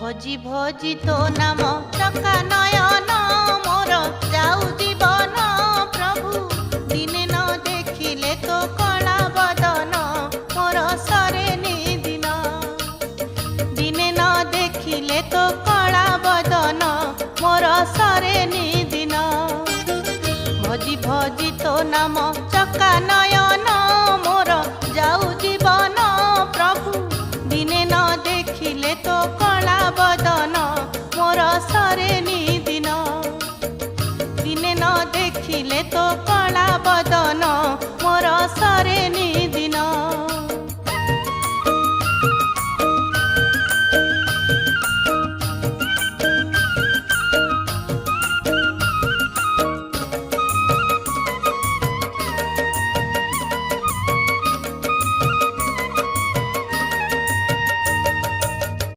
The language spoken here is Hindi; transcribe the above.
भोजी भोजी तो नाम चका नयन मोर जाऊ जीवन प्रभु दिने न देखिले तो कला बदन मोर सरे निदिन दिने न देखिले तो कला बदन मोर सरे निदिन भोजी भोजी तो नाम चका नयन मोर जाऊ जीवन प्रभु दिने न देखिले तो